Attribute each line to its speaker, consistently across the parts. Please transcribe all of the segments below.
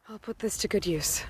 Speaker 1: I'll put this to good use.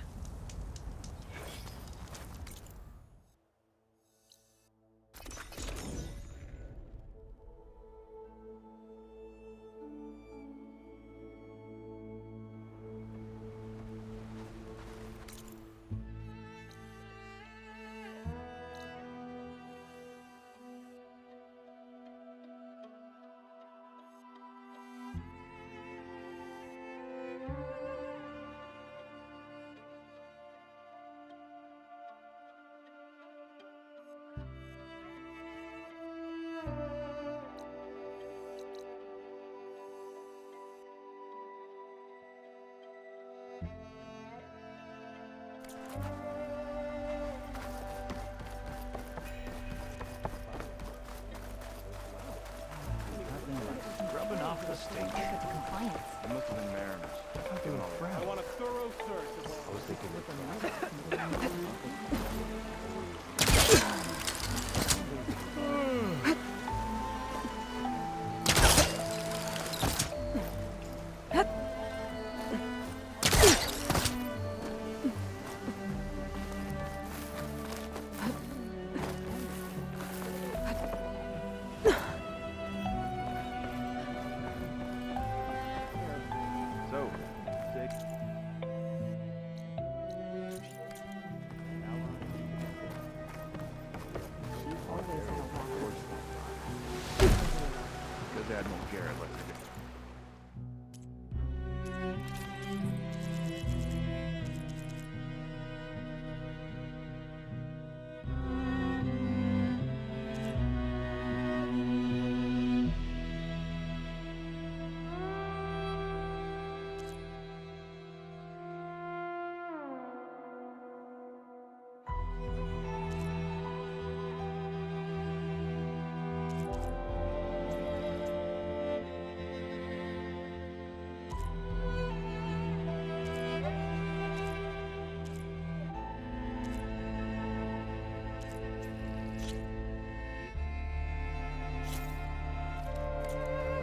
Speaker 2: Rubbing off the stage.
Speaker 3: Compliance.
Speaker 2: They must have been mariners. They were all
Speaker 4: I want a thorough search of all.
Speaker 2: I was thinking so sick. Because Admiral Garrett left it.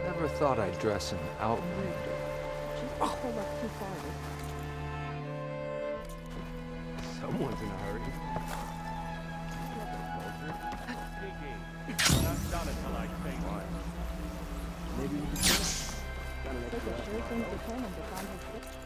Speaker 5: Never thought I'd dress in outrigger.
Speaker 3: Hold up too far.
Speaker 2: Someone's in a hurry.
Speaker 4: Sneaky. Not done until I think.
Speaker 2: Why?
Speaker 4: Maybe you can
Speaker 3: They could sure seem determined to find his sister.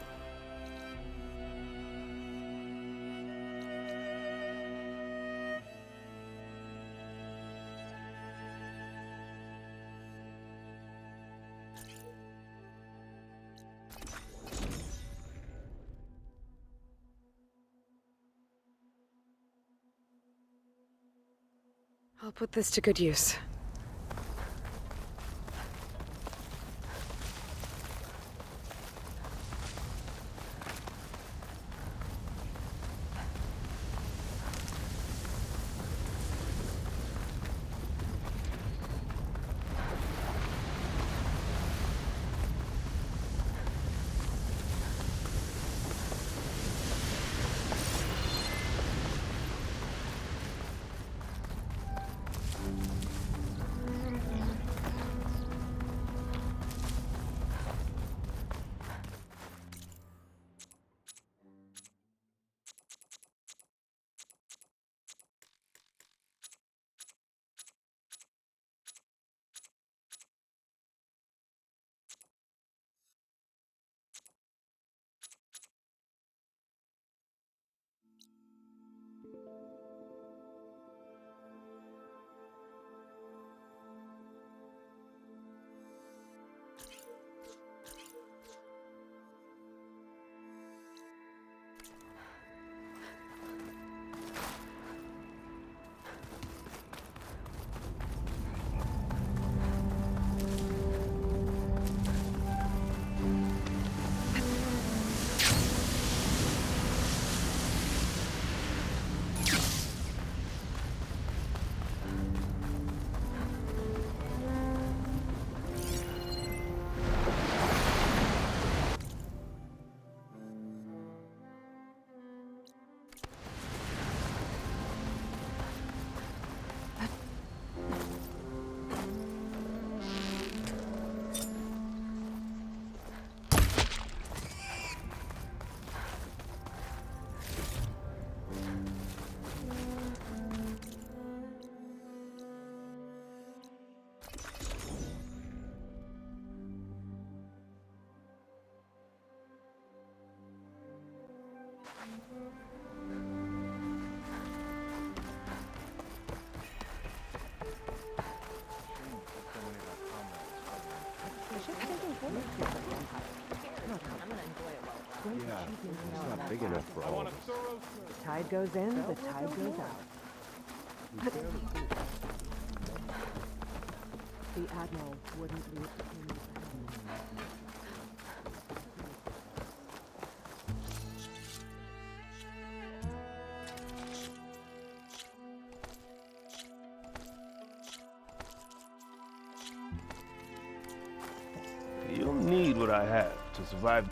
Speaker 1: I'll put this to good use.
Speaker 3: The ship's sinking forward towards the Empire. I'm gonna enjoy it while it's out.
Speaker 5: Yeah, it's not big enough for
Speaker 4: I
Speaker 5: all
Speaker 4: want
Speaker 5: of
Speaker 4: a
Speaker 5: us.
Speaker 4: thorough search.
Speaker 1: Tide goes in, the tide goes out.
Speaker 3: The Admiral wouldn't leave the Queen's hand.
Speaker 6: You'll need what I have to survive.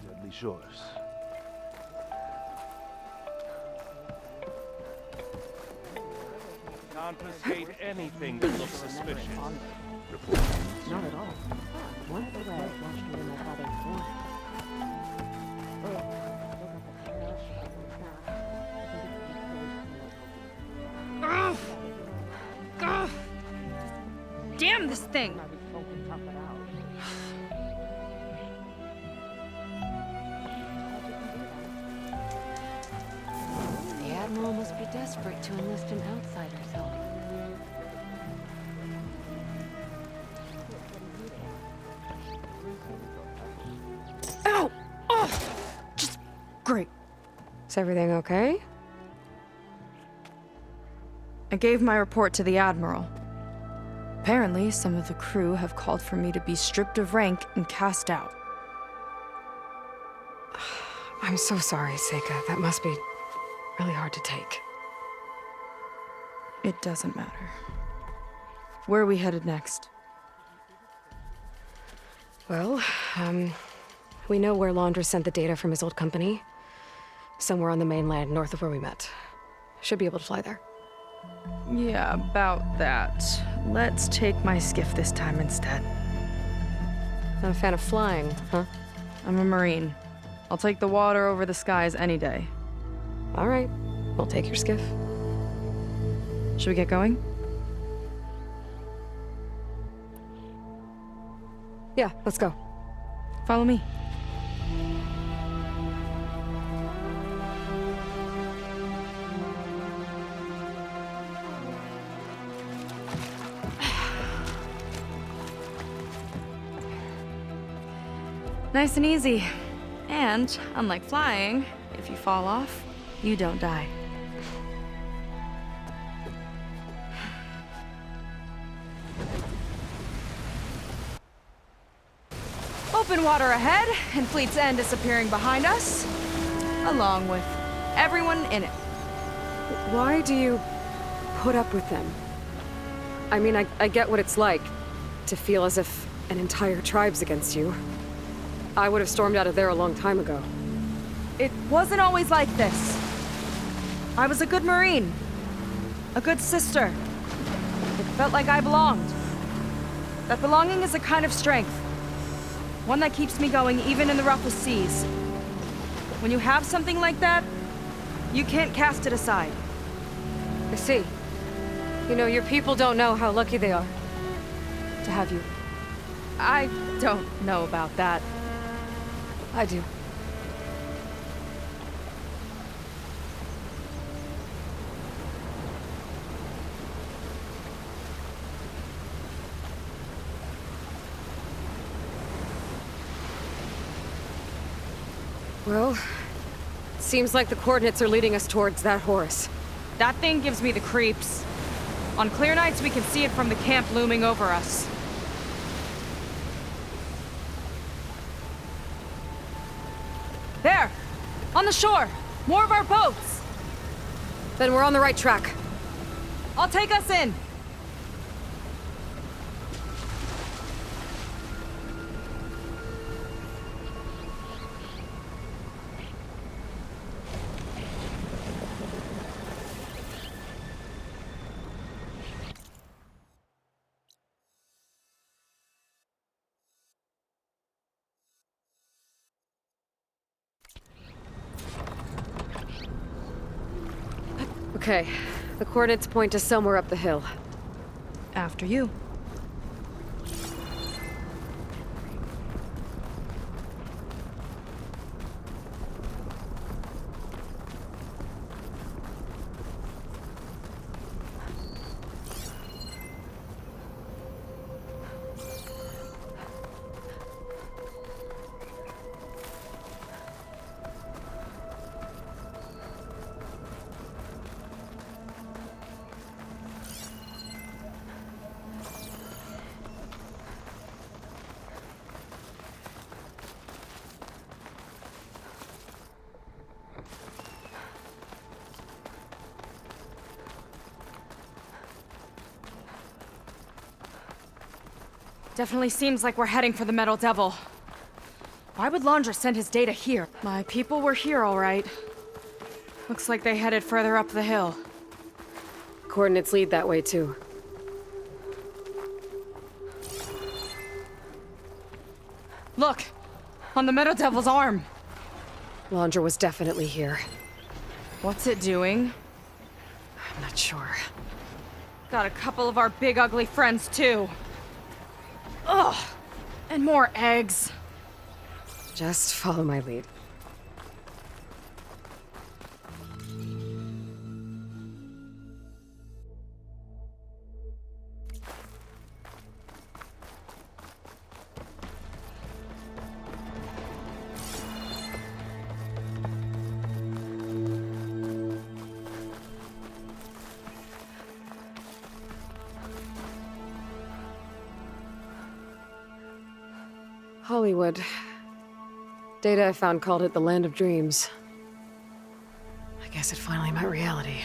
Speaker 6: Deadly Shores.
Speaker 4: Confiscate anything that looks suspicious.
Speaker 3: Not at all. Once the Red watched me in my father's form.
Speaker 7: Damn this thing!
Speaker 8: The Admiral must be desperate to enlist an outsider's help.
Speaker 7: Ow! Oh! Just great.
Speaker 1: Is everything okay?
Speaker 7: I gave my report to the Admiral. Apparently, some of the crew have called for me to be stripped of rank and cast out.
Speaker 1: I'm so sorry, Seika. That must be really hard to take.
Speaker 7: It doesn't matter. Where are we headed next?
Speaker 1: Well, we know where Laundress sent the data from his old company. Somewhere on the mainland, north of where we met. Should be able to fly there.
Speaker 7: Yeah, about that. Let's take my skiff this time instead.
Speaker 1: Not a fan of flying, huh?
Speaker 7: I'm a Marine. I'll take the water over the skies any day.
Speaker 1: All right, we'll take your skiff.
Speaker 7: Should we get going?
Speaker 1: Yeah, let's go.
Speaker 7: Follow me. Nice and easy. And, unlike flying, if you fall off, you don't die. Open water ahead, and Fleet's End disappearing behind us, along with everyone in it.
Speaker 1: Why do you put up with them? I mean, I get what it's like to feel as if an entire tribe's against you. I would have stormed out of there a long time ago.
Speaker 7: It wasn't always like this. I was a good Marine. A good sister. It felt like I belonged. That belonging is a kind of strength. One that keeps me going even in the roughest seas. When you have something like that, you can't cast it aside.
Speaker 1: I see. You know, your people don't know how lucky they are to have you.
Speaker 7: I don't know about that.
Speaker 1: I do. Well, seems like the coordinates are leading us towards that Horus.
Speaker 7: That thing gives me the creeps. On clear nights, we can see it from the camp looming over us. There! On the shore! More of our boats!
Speaker 1: Then we're on the right track.
Speaker 7: I'll take us in!
Speaker 1: Okay, the coordinates point to somewhere up the hill.
Speaker 7: After you. Definitely seems like we're heading for the Metal Devil. Why would Landra send his data here? My people were here, all right. Looks like they headed further up the hill.
Speaker 1: Coordinates lead that way, too.
Speaker 7: Look! On the Metal Devil's arm!
Speaker 1: Landra was definitely here.
Speaker 7: What's it doing?
Speaker 1: I'm not sure.
Speaker 7: Got a couple of our big ugly friends, too. Ugh! And more eggs.
Speaker 1: Just follow my lead. Hollywood. Data I found called it the Land of Dreams. I guess it finally met reality.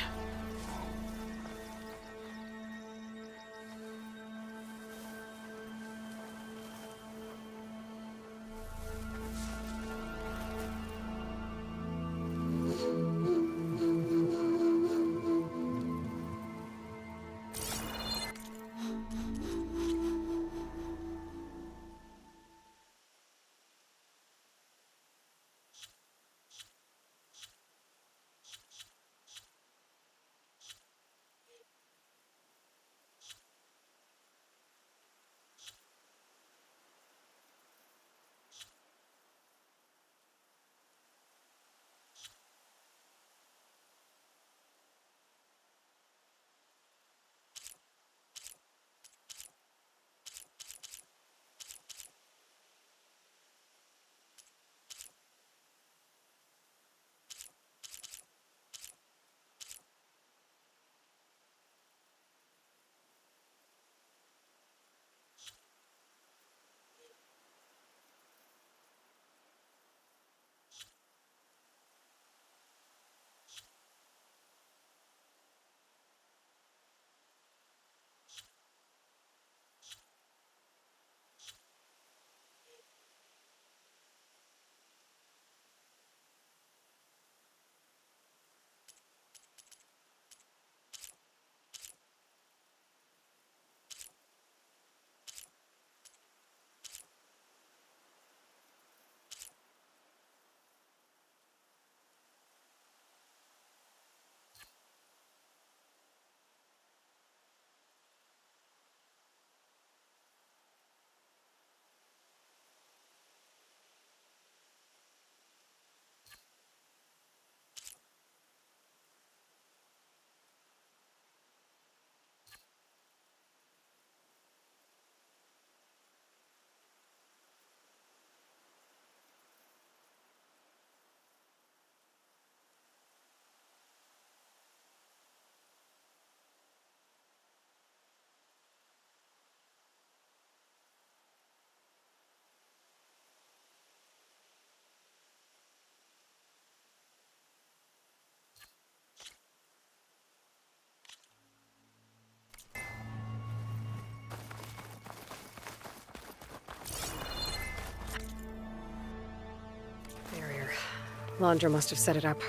Speaker 1: Landra must have set it up.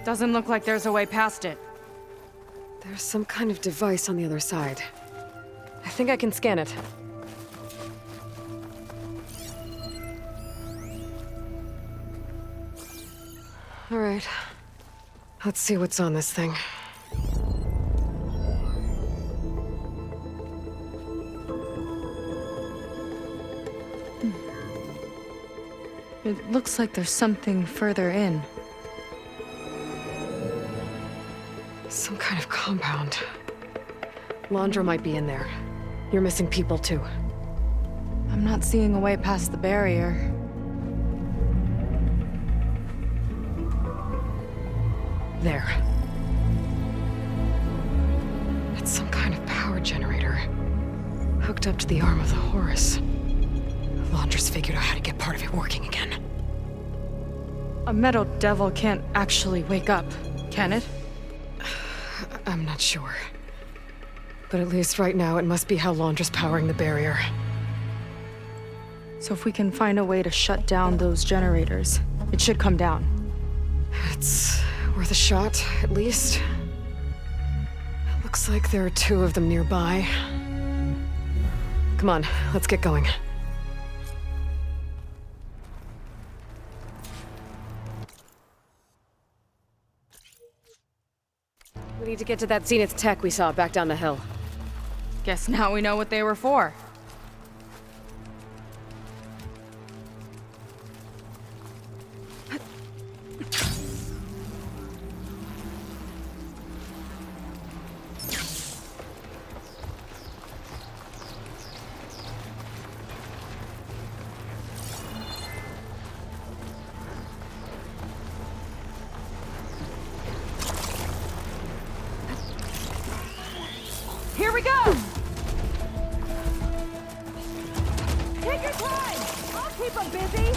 Speaker 7: Doesn't look like there's a way past it.
Speaker 1: There's some kind of device on the other side. I think I can scan it. All right. Let's see what's on this thing.
Speaker 7: It looks like there's something further in.
Speaker 1: Some kind of compound. Laundra might be in there. You're missing people too.
Speaker 7: I'm not seeing a way past the barrier.
Speaker 1: There. It's some kind of power generator. Hooked up to the arm of the Horus. Laundra's figured out how to get part of it working again.
Speaker 7: A metal devil can't actually wake up, can it?
Speaker 1: I'm not sure. But at least right now, it must be how Laundra's powering the barrier.
Speaker 7: So if we can find a way to shut down those generators, it should come down.
Speaker 1: It's worth a shot, at least. Looks like there are 2 of them nearby. Come on, let's get going. We need to get to that Zenith tech we saw back down the hill.
Speaker 7: Guess now we know what they were for. Here we go! Take your time! I'll keep them busy!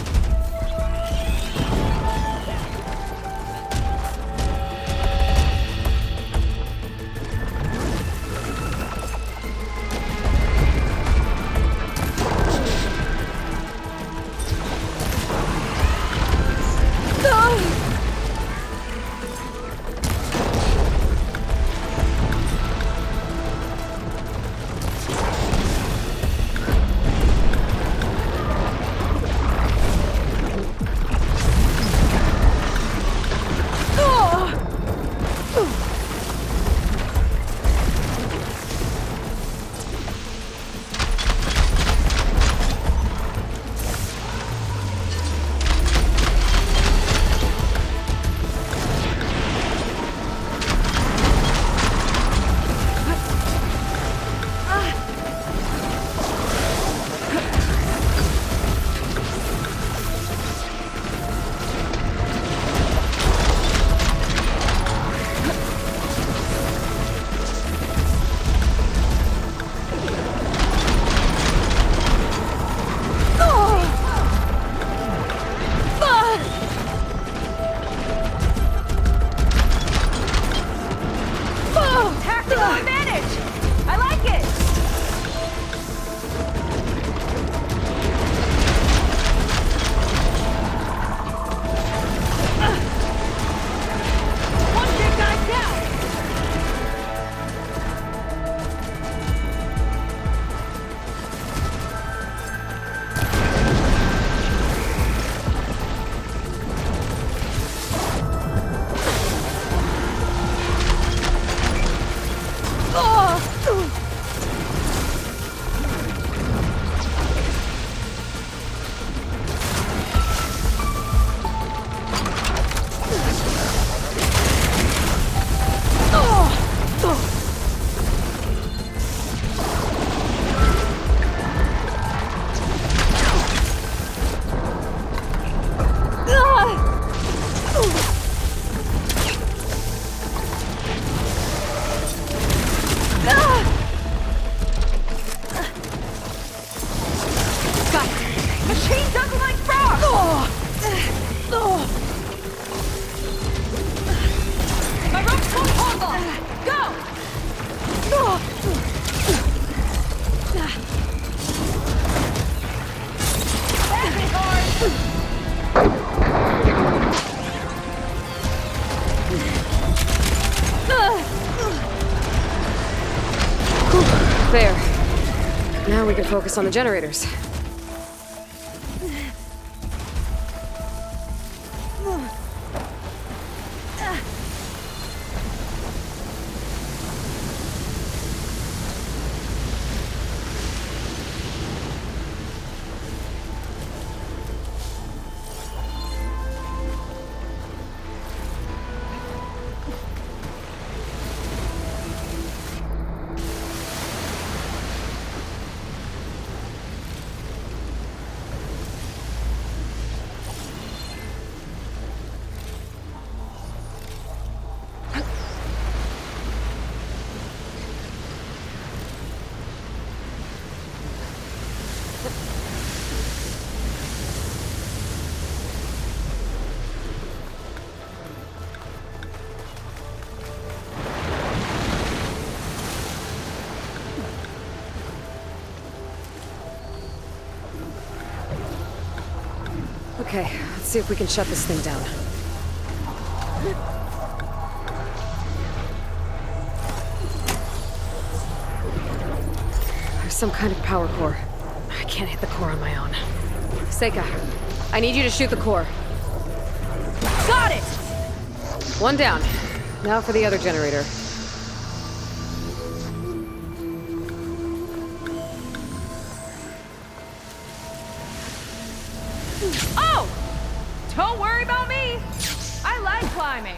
Speaker 1: There. Now we can focus on the generators. Okay, let's see if we can shut this thing down. There's some kind of power core. I can't hit the core on my own. Seika, I need you to shoot the core.
Speaker 7: Got it!
Speaker 1: One down. Now for the other generator.
Speaker 7: Oh! Don't worry about me! I like climbing.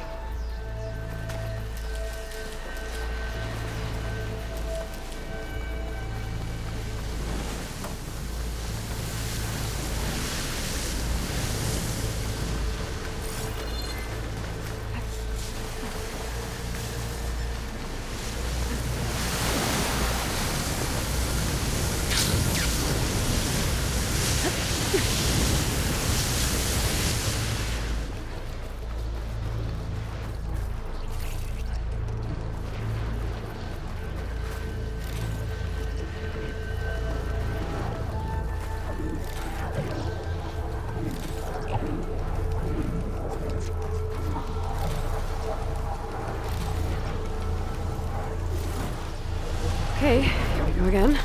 Speaker 1: Okay, here we go again.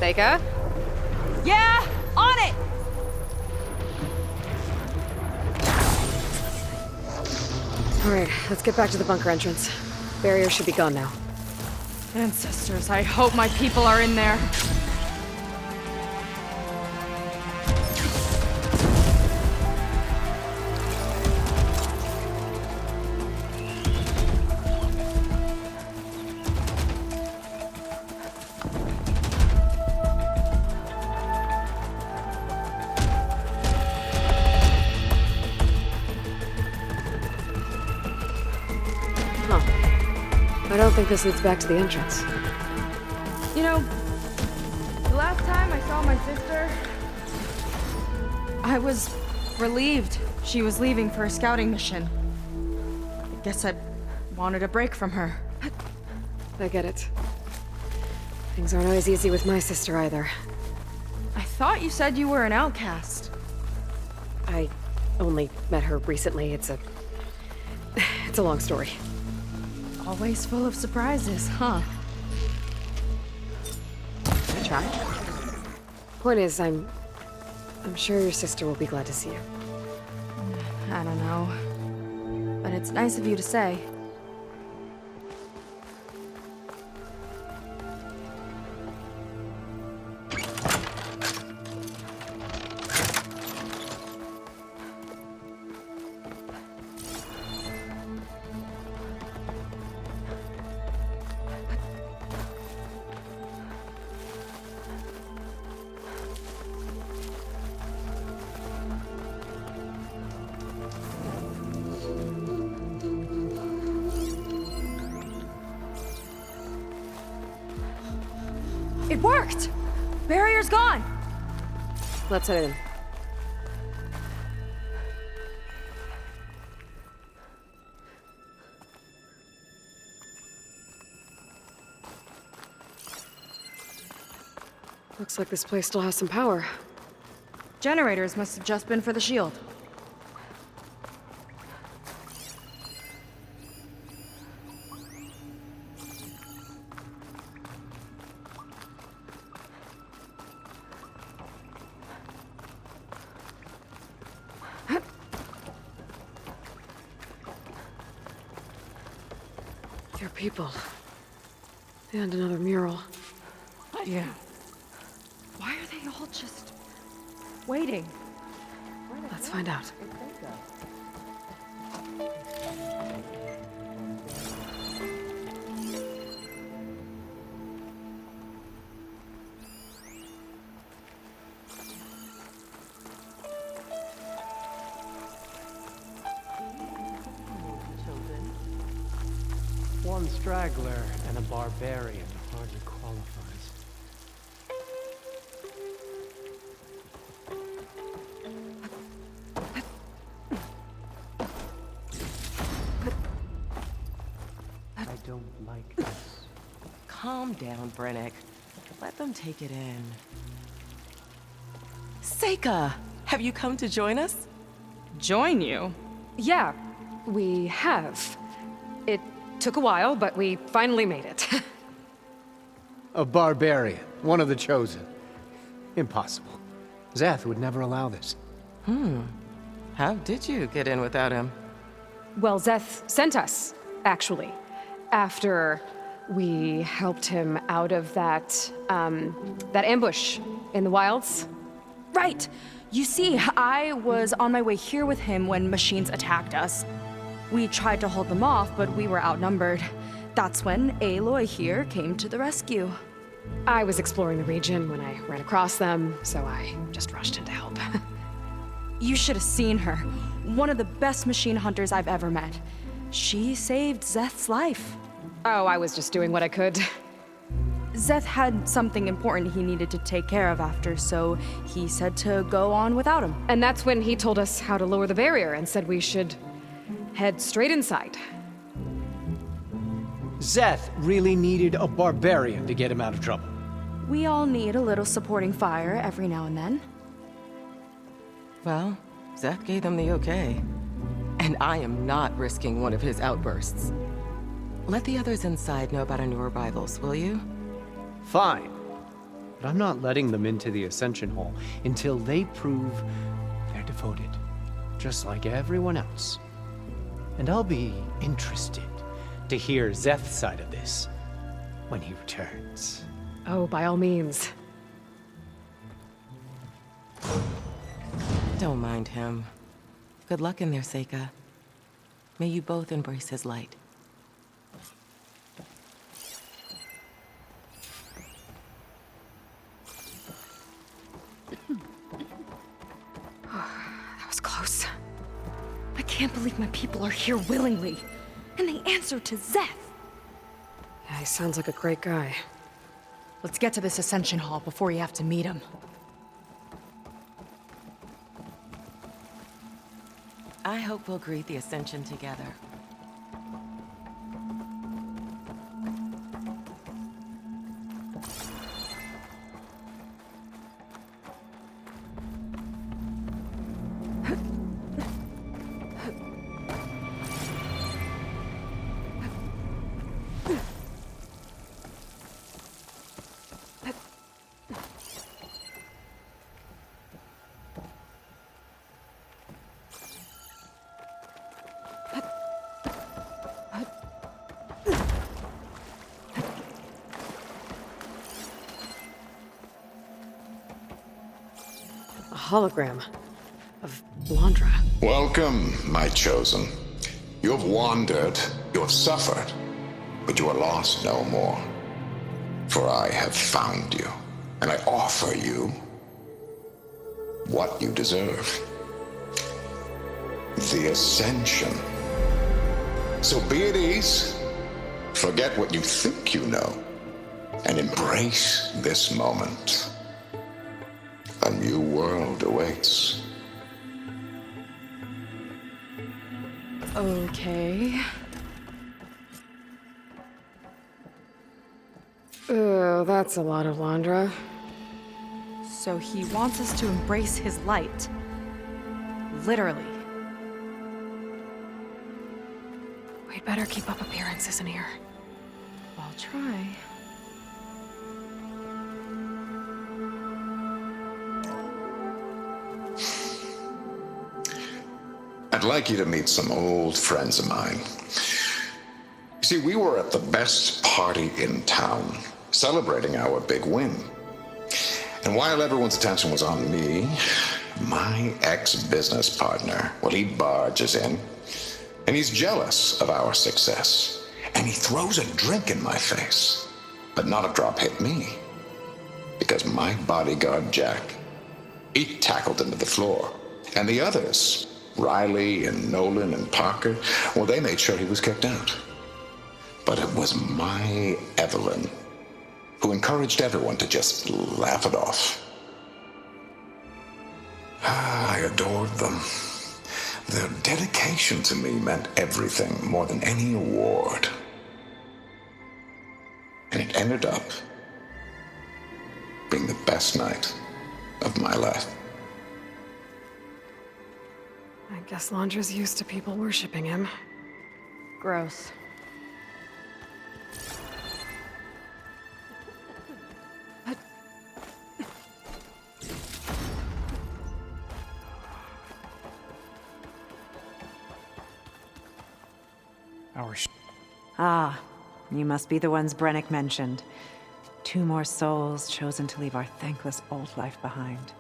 Speaker 1: Seika?
Speaker 7: Yeah! On it!
Speaker 1: Alright, let's get back to the bunker entrance. Barrier should be gone now.
Speaker 7: Ancestors, I hope my people are in there.
Speaker 1: I don't think this leads back to the entrance.
Speaker 7: You know, the last time I saw my sister, I was relieved she was leaving for a scouting mission. I guess I wanted a break from her.
Speaker 1: I get it. Things aren't always easy with my sister either.
Speaker 7: I thought you said you were an outcast.
Speaker 1: I only met her recently. It's a long story.
Speaker 7: Always full of surprises, huh? I tried.
Speaker 1: Point is, I'm sure your sister will be glad to see you.
Speaker 7: I don't know. But it's nice of you to say. It worked! Barrier's gone!
Speaker 1: Let's head in. Looks like this place still has some power.
Speaker 7: Generators must have just been for the shield.
Speaker 1: Your people. And another mural.
Speaker 7: Yeah. Why are they all just waiting?
Speaker 1: Let's find out.
Speaker 2: One straggler and a barbarian hardly qualifies. I don't like this.
Speaker 3: Calm down, Brennick. Let them take it in. Seika, have you come to join us?
Speaker 7: Join you?
Speaker 1: Yeah, we have. It took a while, but we finally made it.
Speaker 2: A barbarian, one of the chosen. Impossible. Zeth would never allow this.
Speaker 3: How did you get in without him?
Speaker 1: Well, Zeth sent us, actually, after we helped him out of that ambush in the wilds.
Speaker 7: Right! You see, I was on my way here with him when machines attacked us. We tried to hold them off, but we were outnumbered. That's when Aloy here came to the rescue.
Speaker 1: I was exploring the region when I ran across them, so I just rushed in to help.
Speaker 7: You should have seen her. One of the best machine hunters I've ever met. She saved Zeth's life.
Speaker 1: Oh, I was just doing what I could.
Speaker 7: Zeth had something important he needed to take care of after, so he said to go on without him.
Speaker 1: And that's when he told us how to lower the barrier and said we should head straight inside.
Speaker 2: Zeth really needed a barbarian to get him out of trouble.
Speaker 7: We all need a little supporting fire every now and then.
Speaker 3: Well, Zeth gave them the okay. And I am not risking one of his outbursts. Let the others inside know about our new arrivals, will you?
Speaker 2: Fine. But I'm not letting them into the Ascension Hall until they prove they're devoted, just like everyone else. And I'll be interested to hear Zeth's side of this when he returns.
Speaker 1: Oh, by all means.
Speaker 3: Don't mind him. Good luck in there, Seika. May you both embrace his light.
Speaker 7: That was close. I can't believe my people are here willingly. And they answer to Zeth.
Speaker 1: Yeah, he sounds like a great guy.
Speaker 7: Let's get to this Ascension Hall before you have to meet him.
Speaker 3: I hope we'll greet the Ascension together.
Speaker 1: A hologram of Blandra.
Speaker 9: Welcome, my chosen. You have wandered, you have suffered, but you are lost no more. For I have found you, and I offer you what you deserve. The Ascension. So be at ease, forget what you think you know, and embrace this moment. A new world awaits.
Speaker 7: Okay.
Speaker 1: Oh, that's a lot of Blandra.
Speaker 7: So he wants us to embrace his light. Literally.
Speaker 1: We'd better keep up appearances in here.
Speaker 7: I'll try.
Speaker 9: I'd like you to meet some old friends of mine. You see, we were at the best party in town, celebrating our big win. And while everyone's attention was on me, my ex-business partner, well, he barges in, and he's jealous of our success. And he throws a drink in my face, but not a drop hit me. Because my bodyguard, Jack, he tackled him to the floor. And the others, Riley and Nolan and Parker, well, they made sure he was kicked out. But it was my Evelyn who encouraged everyone to just laugh it off. I adored them. Their dedication to me meant everything more than any award. And it ended up being the best night of my life.
Speaker 1: I guess Londra's used to people worshipping him.
Speaker 7: Gross.
Speaker 10: Ah, you must be the ones Brennick mentioned. 2 more souls chosen to leave our thankless old life behind.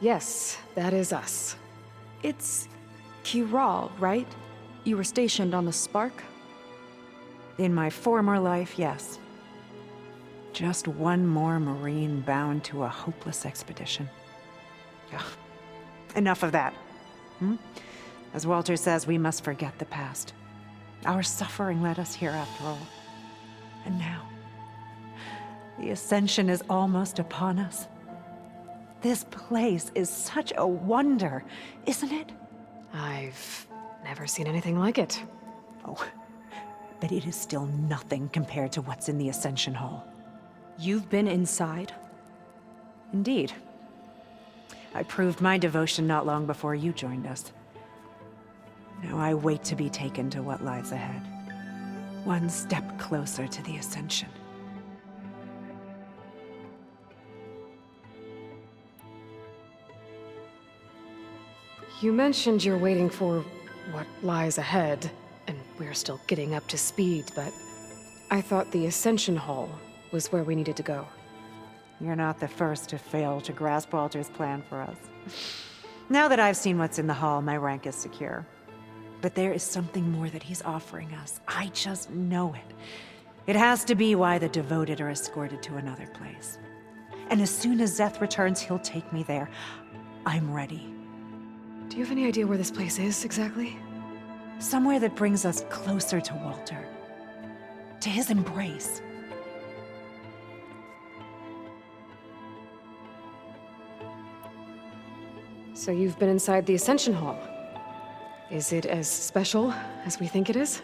Speaker 1: Yes, that is us.
Speaker 7: It's Kiral, right? You were stationed on the Spark?
Speaker 10: In my former life, yes. Just one more Marine bound to a hopeless expedition. Ugh. Enough of that. As Walter says, we must forget the past. Our suffering led us here after all. And now, the Ascension is almost upon us. This place is such a wonder, isn't it?
Speaker 1: I've never seen anything like it.
Speaker 10: Oh, but it is still nothing compared to what's in the Ascension Hall.
Speaker 7: You've been inside?
Speaker 10: Indeed. I proved my devotion not long before you joined us. Now I wait to be taken to what lies ahead. One step closer to the Ascension.
Speaker 1: You mentioned you're waiting for what lies ahead, and we're still getting up to speed, but I thought the Ascension Hall was where we needed to go.
Speaker 10: You're not the first to fail to grasp Walter's plan for us. Now that I've seen what's in the hall, my rank is secure. But there is something more that he's offering us. I just know it. It has to be why the devoted are escorted to another place. And as soon as Szeth returns, he'll take me there. I'm ready.
Speaker 1: Do you have any idea where this place is, exactly?
Speaker 10: Somewhere that brings us closer to Walter. To his embrace.
Speaker 1: So you've been inside the Ascension Hall. Is it as special as we think it is?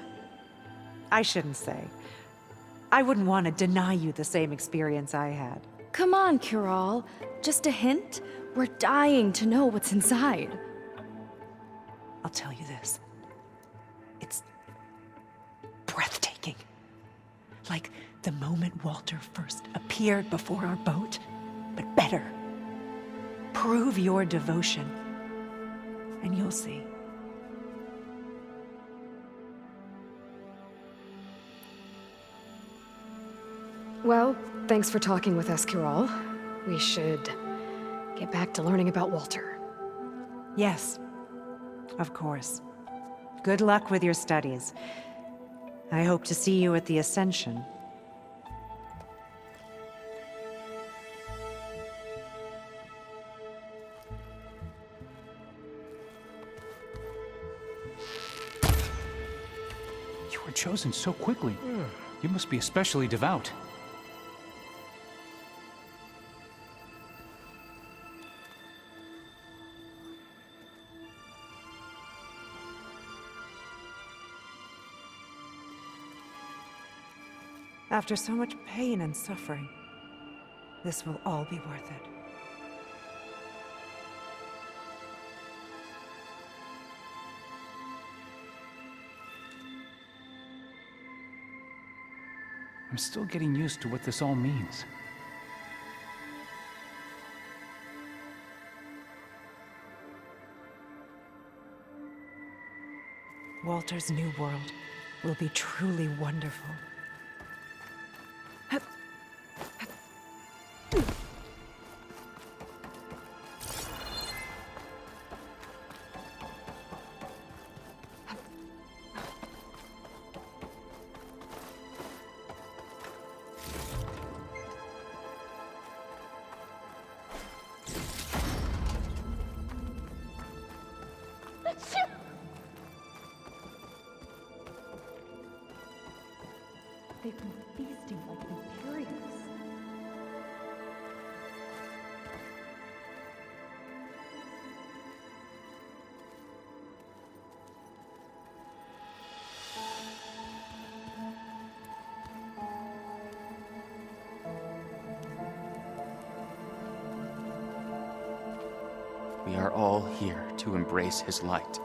Speaker 10: I shouldn't say. I wouldn't want to deny you the same experience I had.
Speaker 7: Come on, Kiral. Just a hint? We're dying to know what's inside.
Speaker 10: I'll tell you this. It's breathtaking. Like the moment Walter first appeared before our boat, but better. Prove your devotion, and you'll see.
Speaker 1: Well, thanks for talking with us, Kiral. We should get back to learning about Walter.
Speaker 10: Yes, of course. Good luck with your studies. I hope to see you at the Ascension.
Speaker 11: You were chosen so quickly. You must be especially devout.
Speaker 10: After so much pain and suffering, this will all be worth it.
Speaker 11: I'm still getting used to what this all means.
Speaker 10: Walter's new world will be truly wonderful. They've been feasting like Imperials.
Speaker 12: are all here to embrace his light.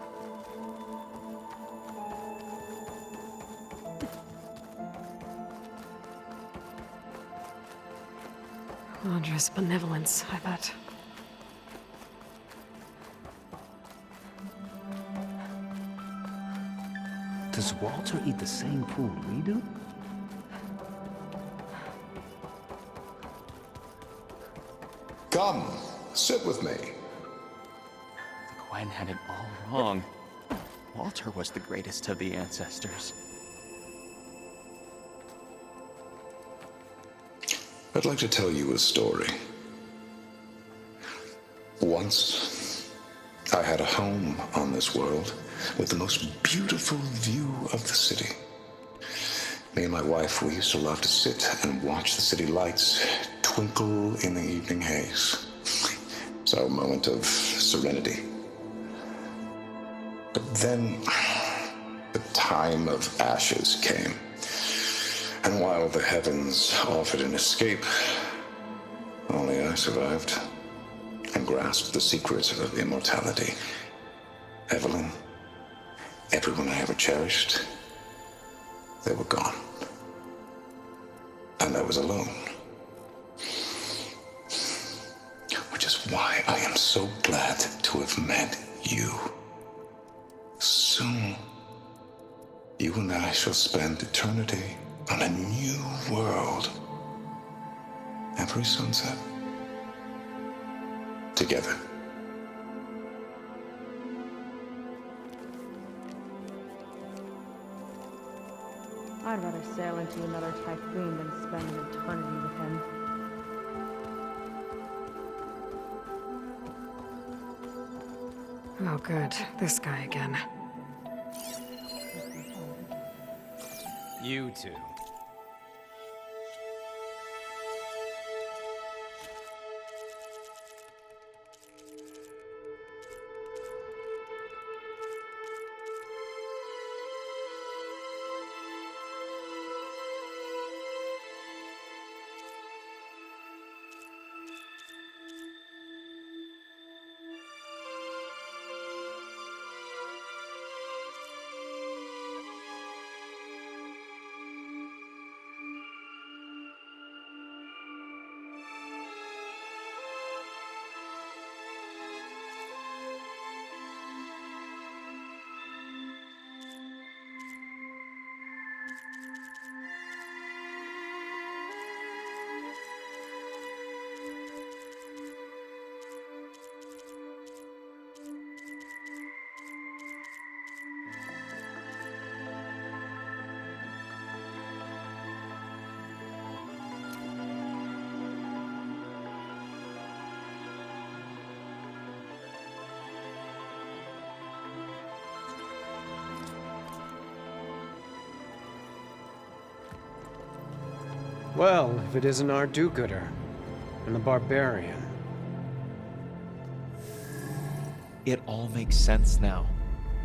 Speaker 1: Wondrous benevolence, I bet.
Speaker 13: Does Walter eat the same food we do?
Speaker 9: Come, sit with me.
Speaker 12: Gwen had it all wrong. Walter was the greatest of the ancestors.
Speaker 9: I'd like to tell you a story. Once, I had a home on this world with the most beautiful view of the city. Me and my wife, we used to love to sit and watch the city lights twinkle in the evening haze. It's our moment of serenity. But then, the time of ashes came. And while the heavens offered an escape, only I survived and grasped the secrets of immortality. Evelyn, everyone I ever cherished, they were gone. And I was alone. Which is why I am so glad to have met you. Soon, you and I shall spend eternity on a new world. Every sunset. Together.
Speaker 7: I'd rather sail into another typhoon than spend an eternity with him.
Speaker 1: Oh, good. This guy again.
Speaker 14: You two.
Speaker 2: Well, if it isn't our do-gooder and the barbarian.
Speaker 15: It all makes sense now.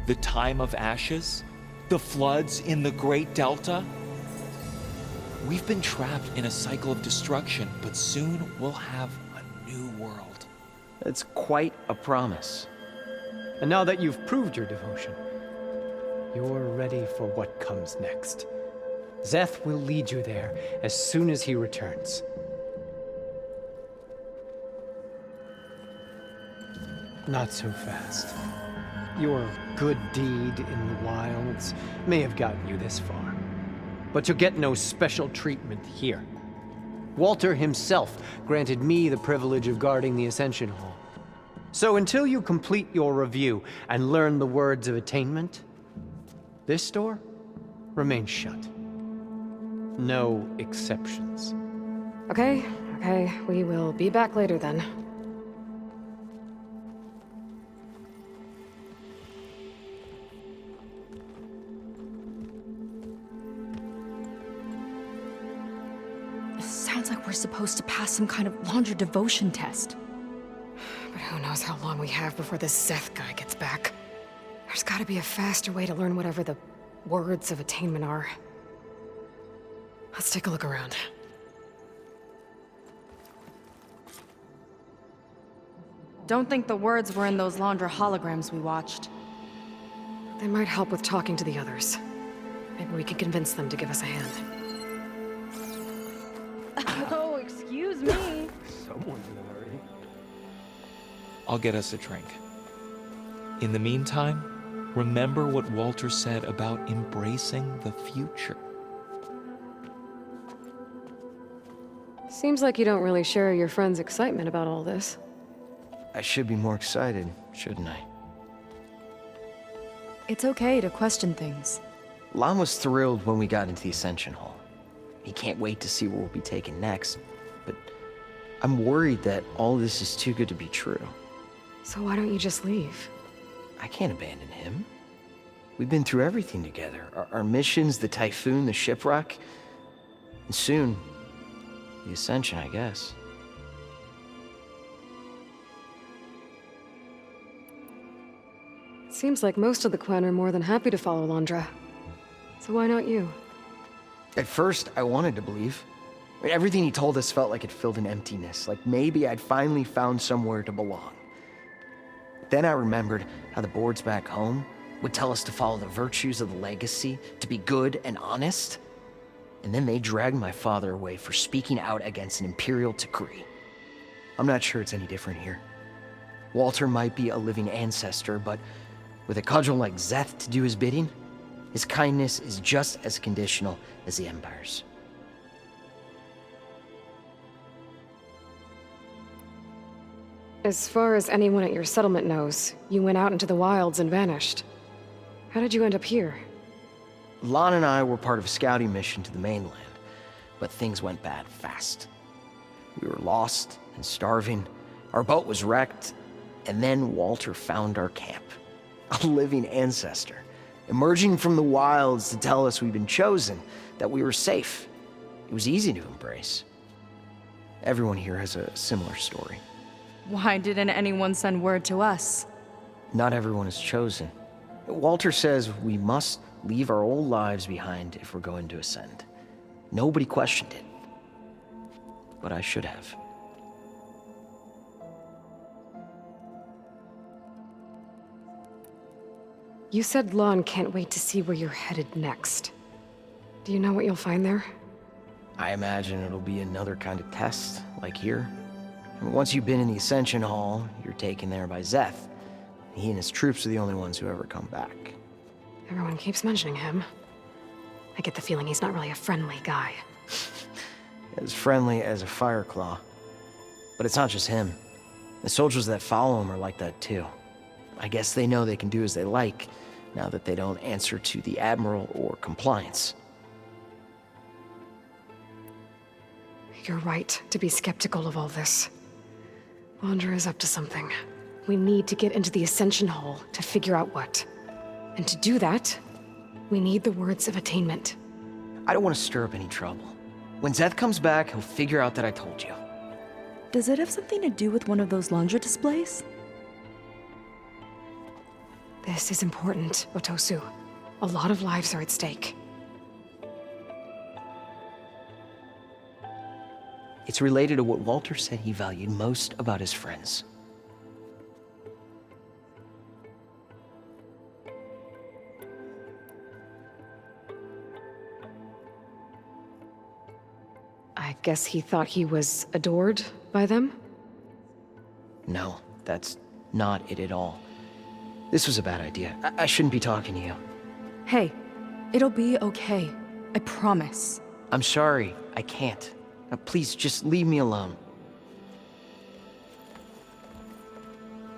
Speaker 15: The time of ashes, the floods in the Great Delta. We've been trapped in a cycle of destruction, but soon we'll have a new world.
Speaker 2: It's quite a promise. And now that you've proved your devotion, you're ready for what comes next. Szeth will lead you there as soon as he returns. Not so fast. Your good deed in the wilds may have gotten you this far, but you'll get no special treatment here. Walter himself granted me the privilege of guarding the Ascension Hall. So until you complete your review and learn the words of attainment, this door remains shut. No exceptions.
Speaker 1: Okay, we will be back later then.
Speaker 7: Sounds like we're supposed to pass some kind of laundry devotion test.
Speaker 1: But who knows how long we have before this Szeth guy gets back. There's gotta be a faster way to learn whatever the words of attainment are. Let's take a look around.
Speaker 7: Don't think the words were in those Laundra holograms we watched.
Speaker 1: They might help with talking to the others. Maybe we can convince them to give us a hand.
Speaker 7: Oh, excuse me.
Speaker 5: Someone's in a hurry.
Speaker 15: I'll get us a drink. In the meantime, remember what Walter said about embracing the future.
Speaker 1: Seems like you don't really share your friend's excitement about all this.
Speaker 14: I should be more excited, shouldn't I?
Speaker 7: It's okay to question things.
Speaker 14: Lon was thrilled when we got into the Ascension Hall. He can't wait to see where we'll be taken next, but I'm worried that all this is too good to be true.
Speaker 1: So why don't you just leave?
Speaker 14: I can't abandon him. We've been through everything together. Our missions, the Typhoon, the shipwreck, and soon, the Ascension, I guess.
Speaker 1: Seems like most of the clan are more than happy to follow Laundra. So why not you?
Speaker 14: At first, I wanted to believe. I mean, everything he told us felt like it filled an emptiness, like maybe I'd finally found somewhere to belong. Then I remembered how the boards back home would tell us to follow the virtues of the legacy, to be good and honest. And then they dragged my father away for speaking out against an imperial decree. I'm not sure it's any different here. Walter might be a living ancestor, but with a cudgel like Szeth to do his bidding, his kindness is just as conditional as the Empire's.
Speaker 1: As far as anyone at your settlement knows, you went out into the wilds and vanished. How did you end up here?
Speaker 14: Lon and I were part of a scouting mission to the mainland, but things went bad fast. We were lost and starving, our boat was wrecked, and then Walter found our camp. A living ancestor, emerging from the wilds to tell us we'd been chosen, that we were safe. It was easy to embrace. Everyone here has a similar story.
Speaker 7: Why didn't anyone send word to us?
Speaker 14: Not everyone is chosen. Walter says we must leave our old lives behind if we're going to ascend. Nobody questioned it. But I should have.
Speaker 1: You said Lon can't wait to see where you're headed next. Do you know what you'll find there?
Speaker 14: I imagine it'll be another kind of test, like here. And once you've been in the Ascension Hall, you're taken there by Szeth. He and his troops are the only ones who ever come back.
Speaker 1: Everyone keeps mentioning him. I get the feeling he's not really a friendly guy.
Speaker 14: As friendly as a Fireclaw. But it's not just him. The soldiers that follow him are like that too. I guess they know they can do as they like, now that they don't answer to the Admiral or compliance.
Speaker 1: You're right to be skeptical of all this. Laundra is up to something. We need to get into the Ascension Hall to figure out what. And to do that, we need the words of attainment.
Speaker 14: I don't want to stir up any trouble. When Szeth comes back, he'll figure out that I told you.
Speaker 7: Does it have something to do with one of those Laundra displays?
Speaker 1: This is important, Otosu. A lot of lives are at stake.
Speaker 14: It's related to what Walter said he valued most about his friends.
Speaker 1: I guess he thought he was adored by them?
Speaker 14: No, that's not it at all. This was a bad idea. I shouldn't be talking to you.
Speaker 7: Hey, it'll be okay. I promise.
Speaker 14: I'm sorry, I can't. Now, please, just leave me alone.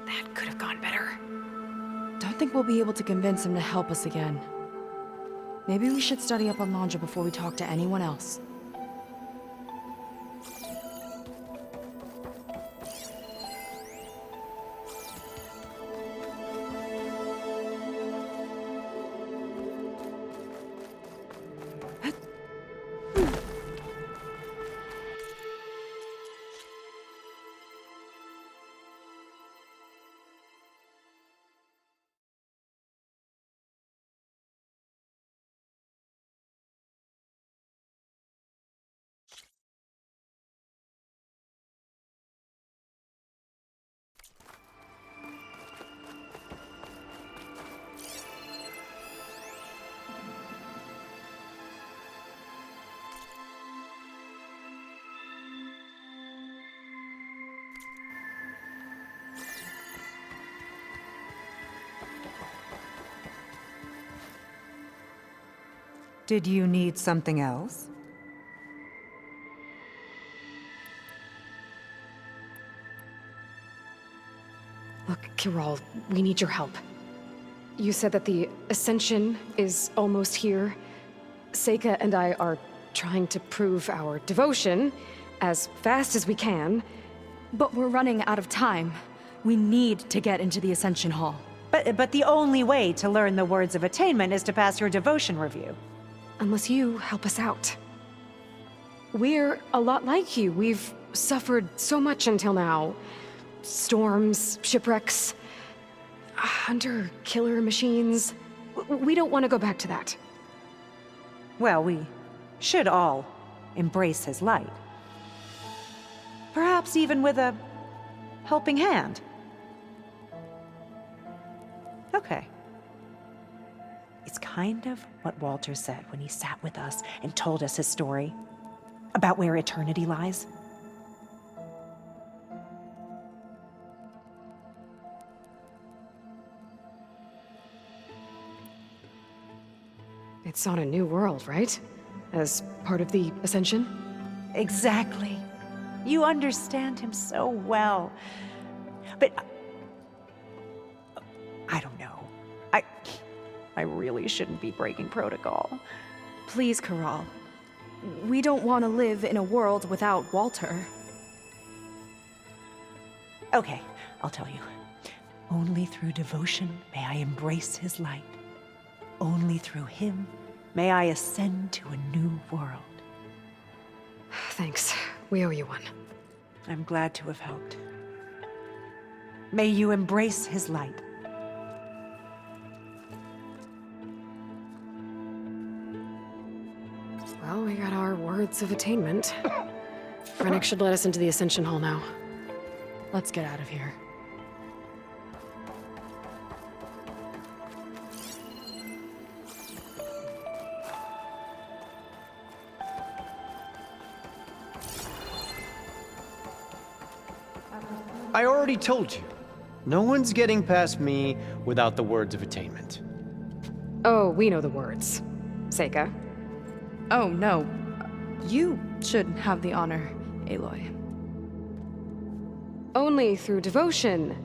Speaker 1: That could have gone better.
Speaker 7: Don't think we'll be able to convince him to help us again. Maybe we should study up on Laundra before we talk to anyone else.
Speaker 10: Did you need something else?
Speaker 1: Look, Kirol, we need your help. You said that the Ascension is almost here. Seika and I are trying to prove our devotion as fast as we can.
Speaker 7: But we're running out of time. We need to get into the Ascension Hall.
Speaker 10: But the only way to learn the words of attainment is to pass your devotion review.
Speaker 1: Unless you help us out. We're a lot like you. We've suffered so much until now. Storms, shipwrecks, hunter-killer machines. We don't want to go back to that.
Speaker 10: Well, we should all embrace his light. Perhaps even with a helping hand. Okay. It's kind of what Walter said when he sat with us and told us his story about where eternity lies.
Speaker 1: It's on a new world, right? As part of the Ascension?
Speaker 10: Exactly. You understand him so well. But I don't know. I really shouldn't be breaking protocol.
Speaker 7: Please, Kirol. We don't want to live in a world without Walter.
Speaker 10: Okay, I'll tell you. Only through devotion may I embrace his light. Only through him may I ascend to a new world.
Speaker 1: Thanks. We owe you one.
Speaker 10: I'm glad to have helped. May you embrace his light.
Speaker 1: Well, we got our words of attainment. Rennick should let us into the Ascension Hall now. Let's get out of here.
Speaker 2: I already told you. No one's getting past me without the words of attainment.
Speaker 1: Oh, we know the words. Seika.
Speaker 7: Oh, no. You should have the honor, Aloy.
Speaker 1: Only through devotion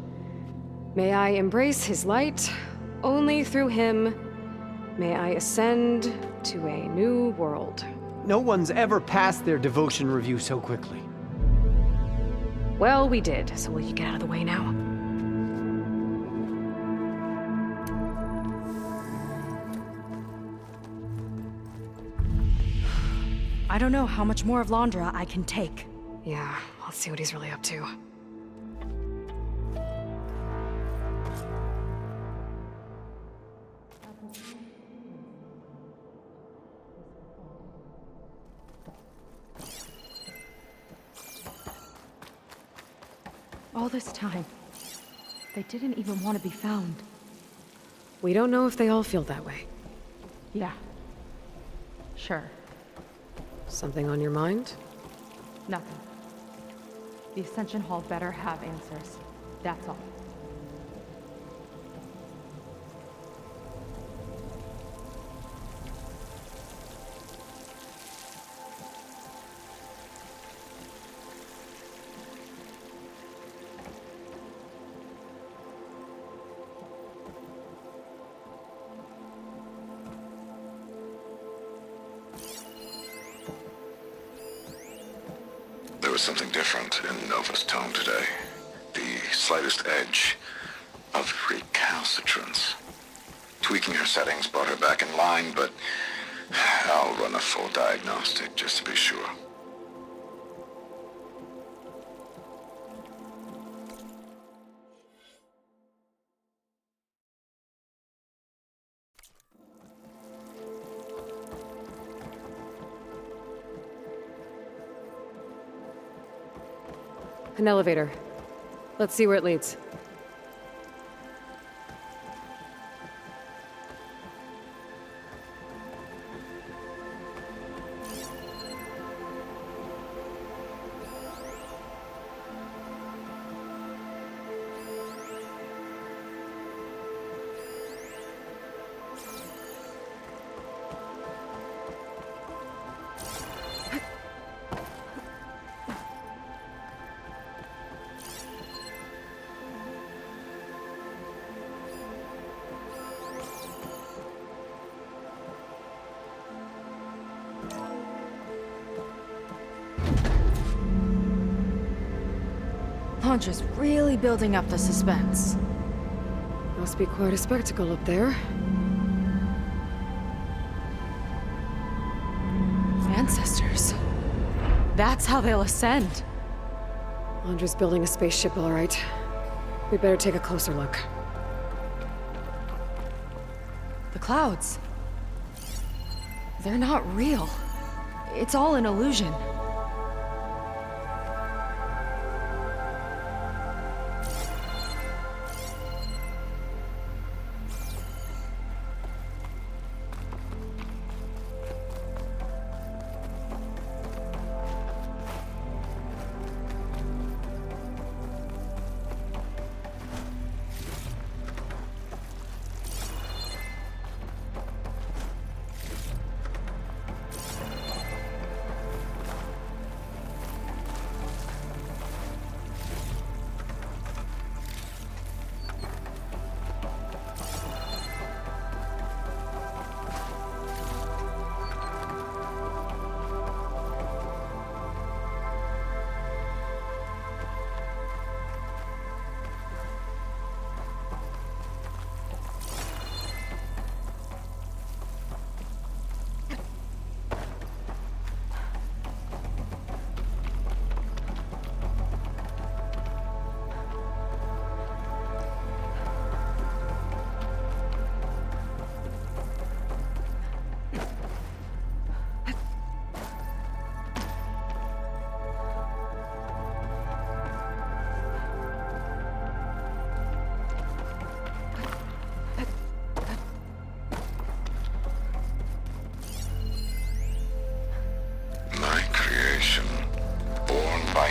Speaker 1: may I embrace his light. Only through him may I ascend to a new world.
Speaker 2: No one's ever passed their devotion review so quickly.
Speaker 1: Well, we did, so will you get out of the way now?
Speaker 7: I don't know how much more of Londra I can take.
Speaker 1: Yeah, let's see what he's really up to.
Speaker 7: All this time, they didn't even want to be found.
Speaker 1: We don't know if they all feel that way.
Speaker 7: Yeah. Sure.
Speaker 1: Something on your mind?
Speaker 7: Nothing. The Ascension Hall better have answers. That's all.
Speaker 9: There was something different in Nova's tone today. The slightest edge of recalcitrance. Tweaking her settings brought her back in line, but I'll run a full diagnostic just to be sure.
Speaker 1: An elevator. Let's see where it leads.
Speaker 7: Landra's really building up the suspense.
Speaker 1: Must be quite a spectacle up there.
Speaker 7: Ancestors. That's how they'll ascend.
Speaker 1: Landra's building a spaceship, all right. We'd better take a closer look.
Speaker 7: The clouds. They're not real. It's all an illusion.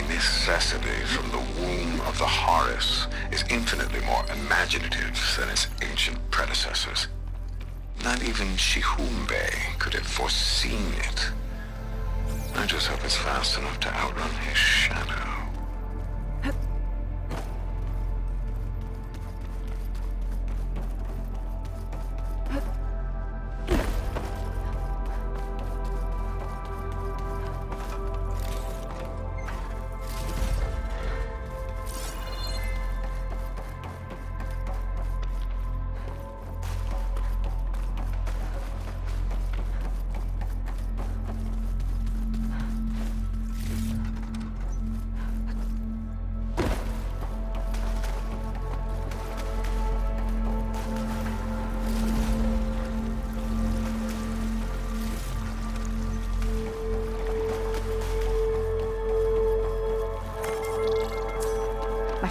Speaker 9: Necessity from the womb of the Horus is infinitely more imaginative than its ancient predecessors. Not even Shihumbe could have foreseen it. I just hope it's fast enough to outrun his shadow.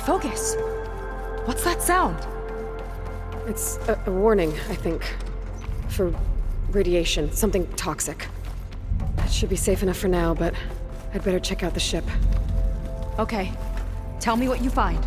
Speaker 7: Focus. What's that sound?
Speaker 1: It's a warning, I think. For radiation, something toxic. It should be safe enough for now, but I'd better check out the ship.
Speaker 7: Okay. Tell me what you find.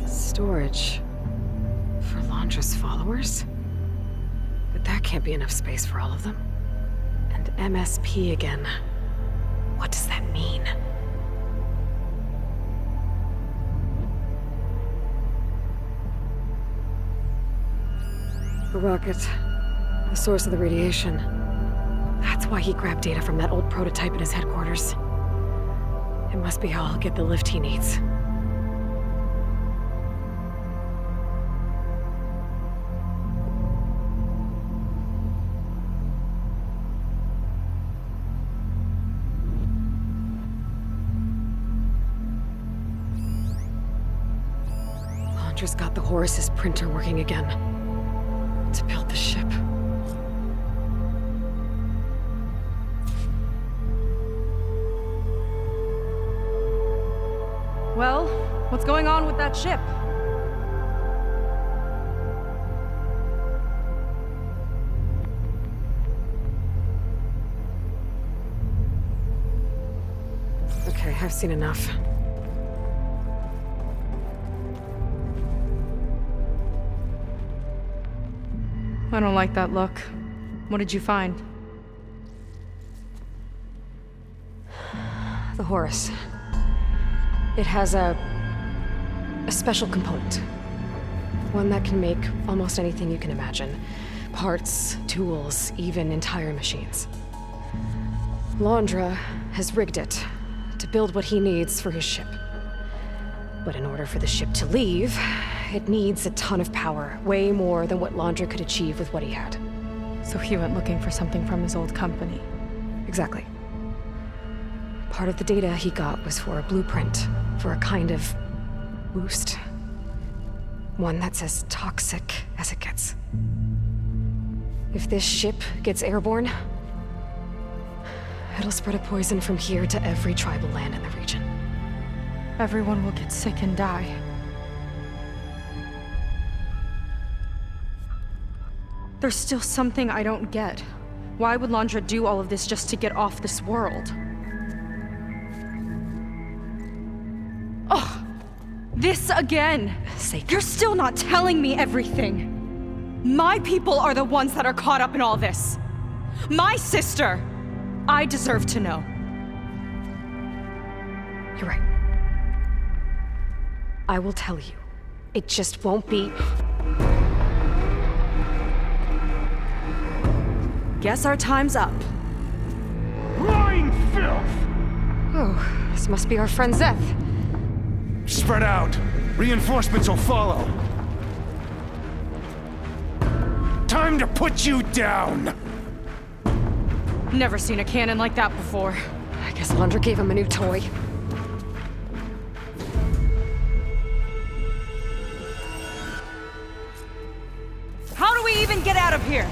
Speaker 1: Storage for Landra's followers? But that can't be enough space for all of them. And MSP again. What does that mean? A rocket. The source of the radiation. That's why he grabbed data from that old prototype in his headquarters. It must be how I'll get the lift he needs. Londra's got the Horus's printer working again. To build the ship.
Speaker 7: Well, what's going on with that ship?
Speaker 1: Okay, I've seen enough.
Speaker 7: I don't like that look. What did you find?
Speaker 1: The Horus. It has a special component. One that can make almost anything you can imagine. Parts, tools, even entire machines. Londra has rigged it to build what he needs for his ship. But in order for the ship to leave, it needs a ton of power, way more than what Londra could achieve with what he had.
Speaker 7: So he went looking for something from his old company.
Speaker 1: Exactly. Part of the data he got was for a blueprint, for a kind of boost. One that's as toxic as it gets. If this ship gets airborne, it'll spread a poison from here to every tribal land in the region.
Speaker 7: Everyone will get sick and die. There's still something I don't get. Why would Londra do all of this just to get off this world? Ugh! This again! You're still not telling me everything! My people are the ones that are caught up in all this! My sister! I deserve to know.
Speaker 1: You're right. I will tell you. It just won't be...
Speaker 7: Guess our time's up.
Speaker 6: Lying filth!
Speaker 1: Oh, this must be our friend Zeth.
Speaker 6: Spread out. Reinforcements will follow. Time to put you down!
Speaker 7: Never seen a cannon like that before.
Speaker 1: I guess Londra gave him a new toy.
Speaker 7: How do we even get out of here?